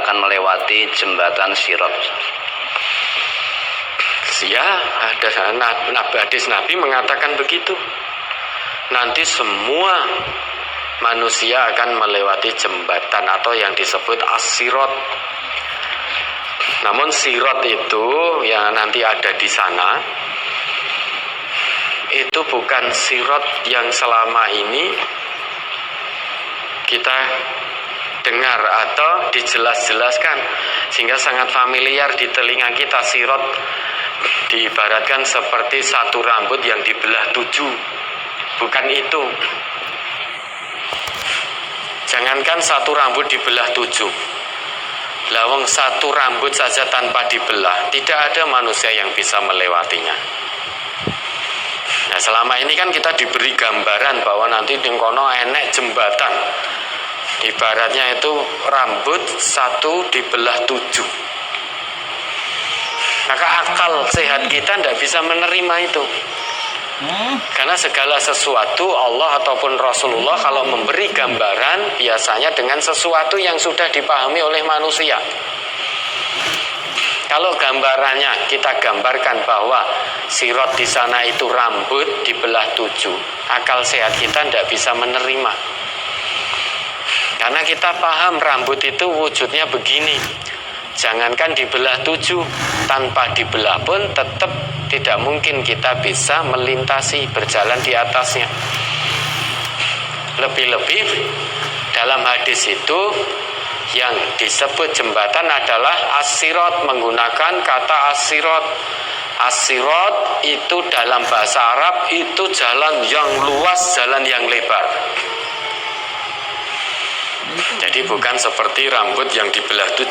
akan melewati jembatan Sirat. Ya, ada hadis Nabi mengatakan begitu. Nanti semua manusia akan melewati jembatan atau yang disebut as-Sirat. Namun Sirat itu yang nanti ada di sana itu bukan Sirat yang selama ini kita dengar atau dijelas-jelaskan sehingga sangat familiar di telinga kita. Sirat diibaratkan seperti satu rambut yang dibelah 7. Bukan itu. Jangankan satu rambut dibelah 7, lawang satu rambut saja tanpa dibelah, tidak ada manusia yang bisa melewatinya. Nah, selama ini kan kita diberi gambaran bahwa nanti di kono enek jembatan. Ibaratnya itu rambut satu dibelah 7. Maka akal sehat kita tidak bisa menerima itu. Karena segala sesuatu Allah ataupun Rasulullah kalau memberi gambaran biasanya dengan sesuatu yang sudah dipahami oleh manusia. Kalau gambarannya kita gambarkan bahwa Sirat di sana itu rambut dibelah 7, akal sehat kita tidak bisa menerima. Karena kita paham rambut itu wujudnya begini. Jangankan dibelah 7, tanpa dibelah pun tetap tidak mungkin kita bisa melintasi, berjalan di atasnya. Lebih-lebih dalam hadis itu yang disebut jembatan adalah as-Sirat, menggunakan kata as-Sirat. As-Sirat itu dalam bahasa Arab itu jalan yang luas, jalan yang lebar. Jadi bukan seperti rambut yang dibelah 7.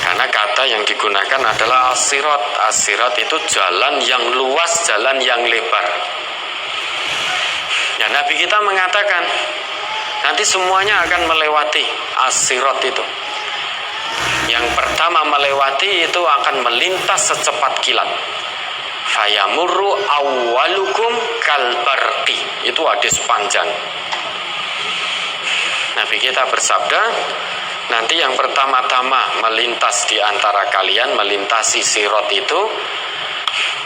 Karena kata yang digunakan adalah as-Sirat. As-Sirat itu jalan yang luas, jalan yang lebar. Ya, Nabi kita mengatakan nanti semuanya akan melewati as-Sirat itu. Yang pertama melewati itu akan melintas secepat kilat. Fayamurru awwalukum kalbarqi. Itu hadis panjang. Nabi kita bersabda, nanti yang pertama-tama melintas di antara kalian, melintasi Sirat itu,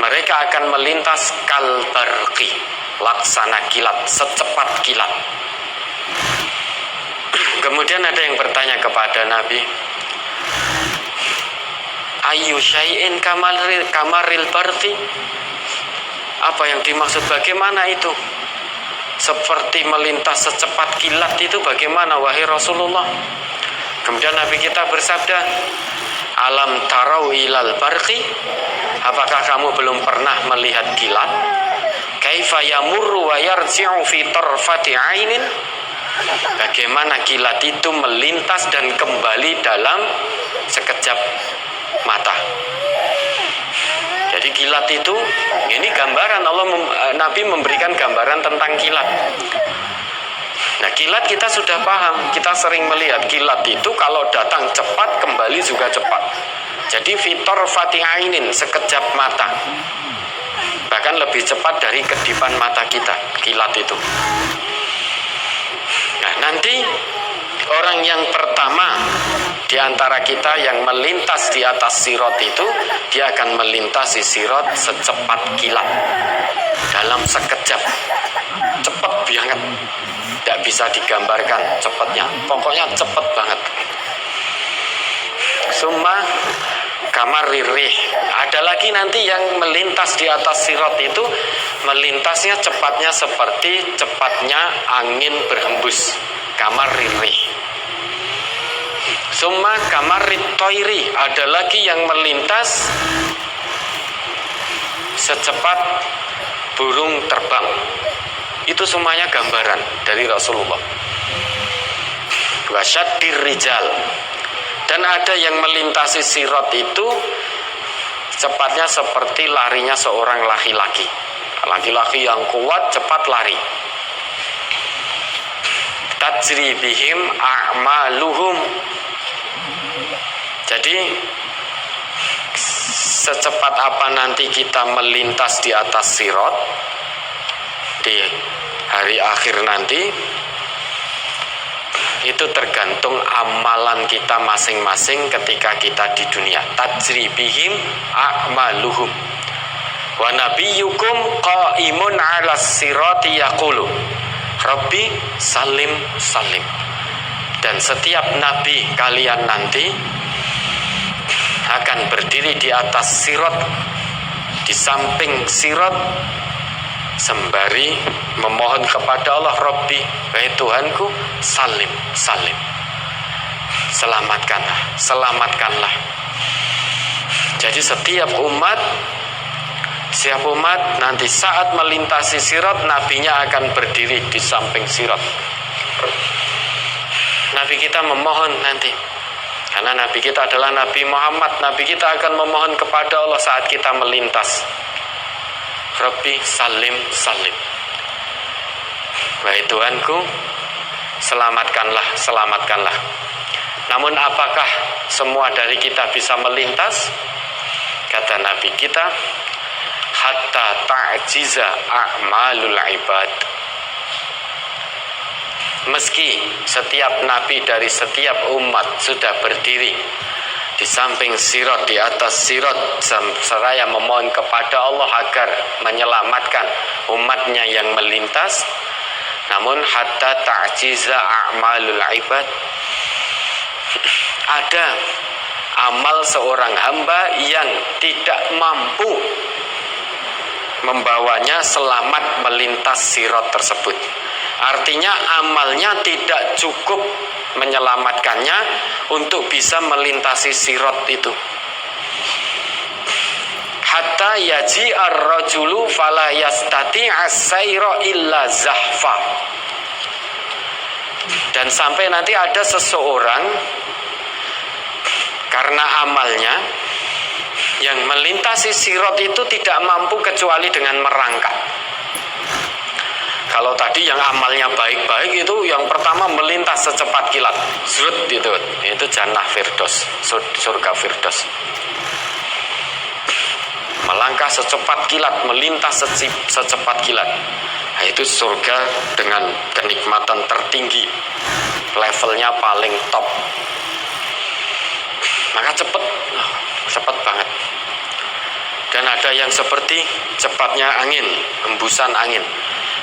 mereka akan melintas kalbarqi, laksana kilat, secepat kilat. Kemudian ada yang bertanya kepada Nabi, Ayyu syai'in kamaril barqi? Apa yang dimaksud, bagaimana itu? Seperti melintas secepat kilat itu bagaimana wahai Rasulullah? Kemudian Nabi kita bersabda, alam tarau ilal barqi? Apakah kamu belum pernah melihat kilat? Kaifa yamurru wa yarji'u fi tarfati ainin? Bagaimana kilat itu melintas dan kembali dalam sekejap mata. Jadi kilat itu, ini gambaran Nabi memberikan gambaran tentang kilat. Nah, kilat kita sudah paham, kita sering melihat kilat itu kalau datang cepat, kembali juga cepat. Jadi fitor fati'ainin, sekejap mata. Bahkan lebih cepat dari kedipan mata kita, kilat itu. Nah, nanti orang yang pertama di antara kita yang melintas di atas Sirat itu, dia akan melintasi Sirat secepat kilat. Dalam sekejap. Cepat banget. Tidak bisa digambarkan cepatnya. Pokoknya cepat banget. Summa kamaririh. Ada lagi nanti yang melintas di atas Sirat itu, melintasnya cepatnya seperti cepatnya angin berhembus. Kamaririh. Summa kamarit toiri. Ada lagi yang melintas secepat burung terbang. Itu semuanya gambaran dari Rasulullah. Wasyaddir rijal. Dan ada yang melintasi Sirat itu cepatnya seperti larinya seorang laki-laki. Laki-laki yang kuat cepat lari. Tajri bihim a'maluhum. Jadi secepat apa nanti kita melintas di atas Sirat di hari akhir nanti, itu tergantung amalan kita masing-masing ketika kita di dunia. Tajri bihim a'maluhum. Wa nabiyyukum qaimun 'alas sirati yaqulu Rabbi salim salim. Dan setiap nabi kalian nanti akan berdiri di atas sirat, di samping sirat, sembari memohon kepada Allah, Rabbi, wahai Tuhanku, salim salim, selamatkanlah, selamatkanlah. Jadi setiap umat nanti saat melintasi sirat, nabinya akan berdiri di samping sirat. Nabi kita memohon nanti, karena Nabi kita adalah Nabi Muhammad. Nabi kita akan memohon kepada Allah saat kita melintas, Rabbi salim salim, wahai Tuhanku, selamatkanlah, selamatkanlah. Namun apakah semua dari kita bisa melintas? Kata Nabi kita, hatta ta'jiza a'malul ibad. Meski setiap nabi dari setiap umat sudah berdiri di samping sirat, di atas sirat, seraya memohon kepada Allah agar menyelamatkan umatnya yang melintas, namun hatta ta'jiza a'malul ibad, ada amal seorang hamba yang tidak mampu membawanya selamat melintas sirat tersebut. Artinya amalnya tidak cukup menyelamatkannya untuk bisa melintasi sirat itu. Hatta yaji ar-rajulu fala yastati as-sayra illa zahfa. Dan sampai nanti ada seseorang karena amalnya yang melintasi sirat itu tidak mampu kecuali dengan merangkak. Kalau tadi yang amalnya baik-baik itu yang pertama melintas secepat kilat, zrut itu jannah firdaus, surga firdaus. Melangkah secepat kilat, melintas secepat kilat, nah, itu surga dengan kenikmatan tertinggi, levelnya paling top. Maka cepat banget. Dan ada yang seperti cepatnya angin, hembusan angin.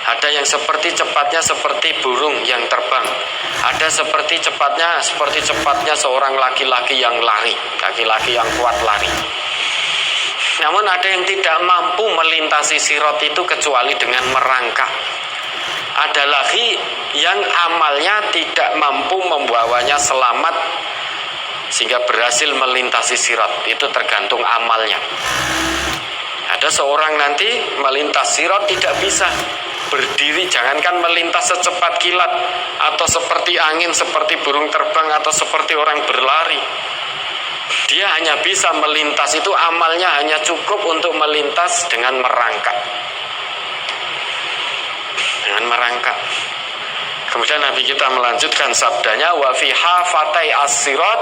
Ada yang cepatnya seperti burung yang terbang. Ada seperti cepatnya seorang laki-laki yang lari, laki-laki yang kuat lari. Namun ada yang tidak mampu melintasi sirat itu kecuali dengan merangkak. Ada lagi yang amalnya tidak mampu membawanya selamat sehingga berhasil melintasi sirat. Itu tergantung amalnya. Ada seorang nanti melintas sirat tidak bisa berdiri, jangankan melintas secepat kilat atau seperti angin, seperti burung terbang atau seperti orang berlari. Dia hanya bisa melintas, itu amalnya hanya cukup untuk melintas dengan merangkak. Dengan merangkak. Kemudian Nabi kita melanjutkan sabdanya, wa fi hafatai as-sirat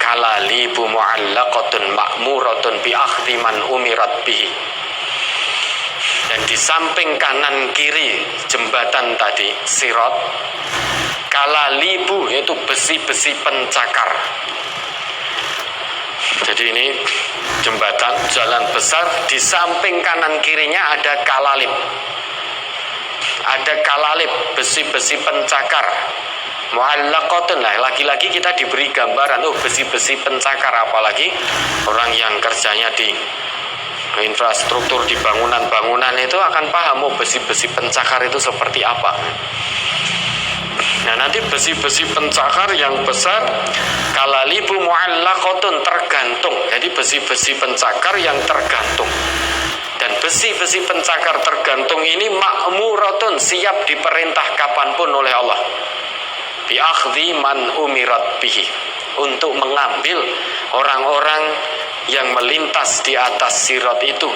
kalalibu mu'allaqatun ma'muratun bi akhdhi man umirat bihi. Dan di samping kanan kiri jembatan tadi, sirat, kalalibu yaitu besi-besi pencakar. Jadi ini jembatan, jalan besar, di samping kanan kirinya ada kalalib. Ada kalalib, besi-besi pencakar. Mu'allaqatun, nah lagi-lagi kita diberi gambaran, besi-besi pencakar, apalagi orang yang kerjanya di infrastruktur, di bangunan-bangunan itu akan paham besi-besi pencakar itu seperti apa. Nah nanti besi-besi pencakar yang besar, kalalibu mu'allaqatun, tergantung. Jadi besi-besi pencakar yang tergantung. Dan besi-besi pencakar tergantung ini ma'muratun, siap diperintah kapanpun oleh Allah. Bi akhdhi man umirat bihi, untuk mengambil orang-orang yang melintas di atas sirat itu,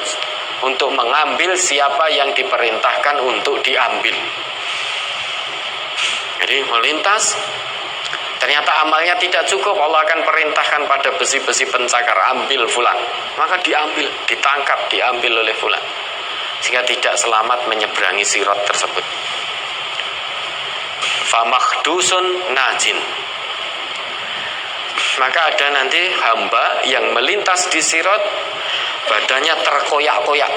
untuk mengambil siapa yang diperintahkan untuk diambil. Jadi melintas, ternyata amalnya tidak cukup, Allah akan perintahkan pada besi-besi pencakar, ambil fulan. Maka diambil, ditangkap, diambil oleh fulan, sehingga tidak selamat menyeberangi sirat tersebut. famakdusun najin. Maka ada nanti hamba yang melintas di sirat, badannya terkoyak-koyak,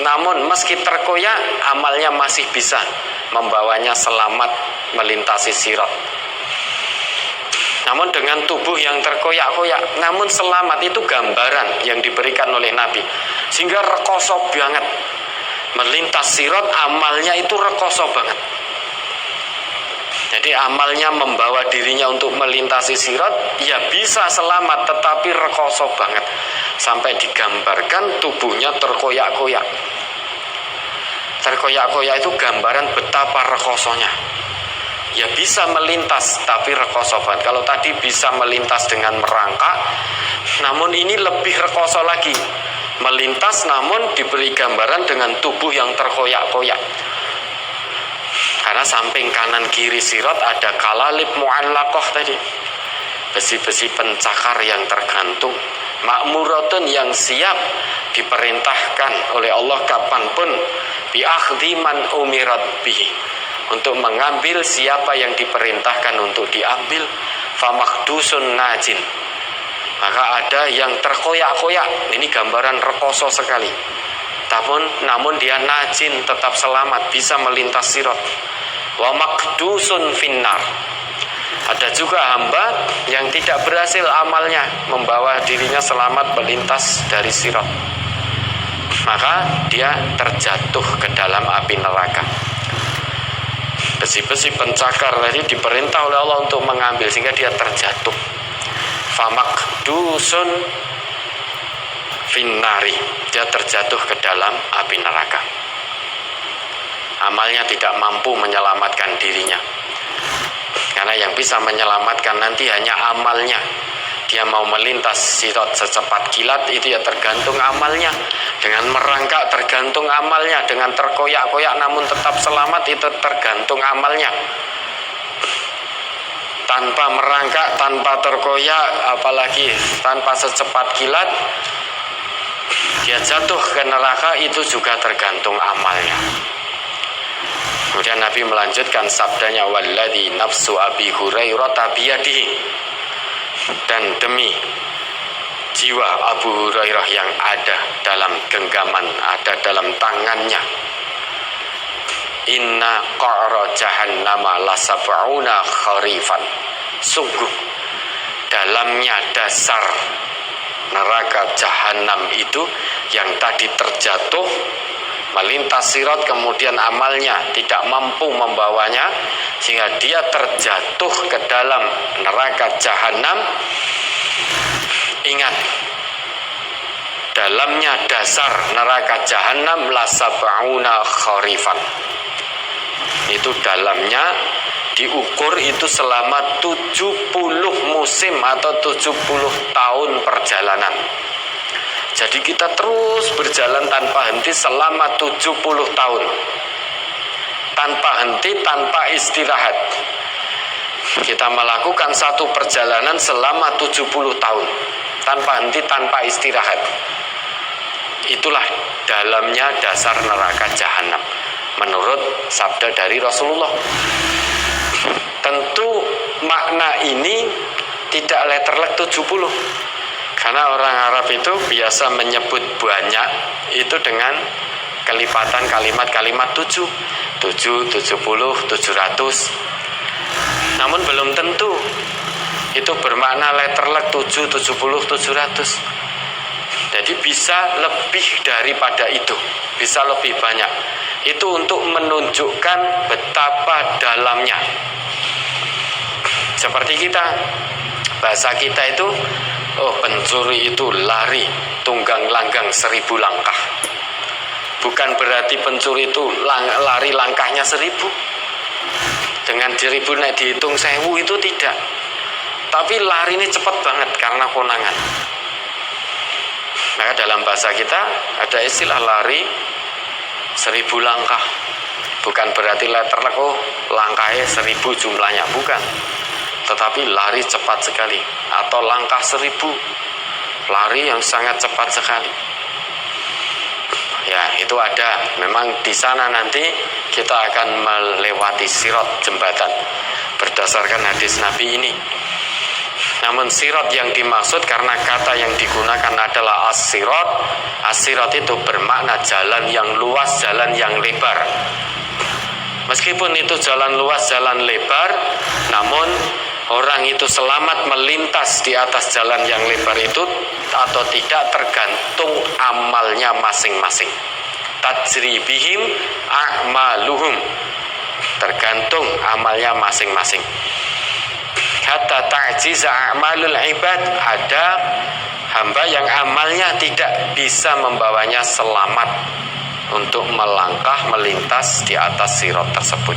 namun meski terkoyak amalnya masih bisa membawanya selamat melintasi sirat. Namun dengan tubuh yang terkoyak-koyak namun selamat, itu gambaran yang diberikan oleh Nabi, sehingga rekoso banget melintas sirat, amalnya itu rekoso banget. Jadi amalnya membawa dirinya untuk melintasi sirat, ya bisa selamat, tetapi rekoso banget sampai digambarkan tubuhnya terkoyak-koyak. Terkoyak-koyak itu gambaran betapa rekosonya. Ya bisa melintas tapi rekoso banget. Kalau tadi bisa melintas dengan merangkak, namun ini lebih rekoso lagi, melintas namun diberi gambaran dengan tubuh yang terkoyak-koyak. Karena samping kanan kiri sirat ada kalalib mu'allaqah tadi, besi-besi pencakar yang tergantung, makmuratun yang siap diperintahkan oleh Allah kapanpun, bi akhdhi man umirat bihi, untuk mengambil siapa yang diperintahkan untuk diambil, famakdusun najin. Maka ada yang terkoyak-koyak, ini gambaran rekoso sekali, namun dia najin, tetap selamat, bisa melintas sirat. Wa makdusun finnar. Ada juga hamba yang tidak berhasil amalnya membawa dirinya selamat melintas dari sirat, maka dia terjatuh ke dalam api neraka. Besi-besi pencakar tadi diperintah oleh Allah untuk mengambil, sehingga dia terjatuh. Famakdusun finnari, dia terjatuh ke dalam api neraka. Amalnya tidak mampu menyelamatkan dirinya, karena yang bisa menyelamatkan nanti hanya amalnya. Dia mau melintas sirat secepat kilat, itu ya tergantung amalnya. Dengan merangkak tergantung amalnya, dengan terkoyak-koyak namun tetap selamat, itu tergantung amalnya. Tanpa merangkak, tanpa terkoyak, apalagi tanpa secepat kilat, dia jatuh ke neraka, itu juga tergantung amalnya. Kemudian Nabi melanjutkan sabdanya, walladzi nafsu Abi Hurairah biyadihi, dan demi jiwa Abu Hurairah yang ada dalam genggaman, ada dalam tangannya, inna qa'ra jahannama lasab'una kharifan, sungguh dalamnya dasar neraka jahanam itu yang tadi terjatuh melintas sirat, kemudian amalnya tidak mampu membawanya sehingga dia terjatuh ke dalam neraka jahanam. Ingat, dalamnya dasar neraka jahanam lasab'una kharifan, itu dalamnya diukur itu selama 70 musim atau 70 tahun perjalanan. Jadi kita terus berjalan tanpa henti selama 70 tahun, tanpa henti, tanpa istirahat. Kita melakukan satu perjalanan selama 70 tahun tanpa henti, tanpa istirahat. Itulah dalamnya dasar neraka jahanam menurut sabda dari Rasulullah. Tentu makna ini tidak letterlek 70, karena orang Arab itu biasa menyebut banyak itu dengan kelipatan kalimat-kalimat 7, 70, 700. Namun belum tentu itu bermakna letterlek 7, 70, 700. Jadi bisa lebih daripada itu, bisa lebih banyak. Itu untuk menunjukkan betapa dalamnya. Seperti kita, bahasa kita itu, oh pencuri itu lari tunggang langgang 1000 langkah. Bukan berarti pencuri itu lari langkahnya 1000. Dengan 1000 naik dihitung 1000 itu tidak. Tapi lari ini cepat banget karena konangan. Maka dalam bahasa kita ada istilah lari 1000 langkah. Bukan berarti letterlek langkahnya 1000 jumlahnya, bukan. Tetapi lari cepat sekali, atau langkah 1000, lari yang sangat cepat sekali. Ya, itu ada. Memang di sana nanti kita akan melewati sirat, jembatan. berdasarkan hadis Nabi ini. Namun sirat yang dimaksud karena kata yang digunakan adalah as-sirat. As-sirat itu bermakna jalan yang luas, jalan yang lebar. Meskipun itu jalan luas, jalan lebar, namun orang itu selamat melintas di atas jalan yang lebar itu atau tidak tergantung amalnya masing-masing. Tajri bihim a'maluhum, tergantung amalnya masing-masing. Hatta ta'jiza a'malul ibad, ada hamba yang amalnya tidak bisa membawanya selamat untuk melangkah melintas di atas sirat tersebut.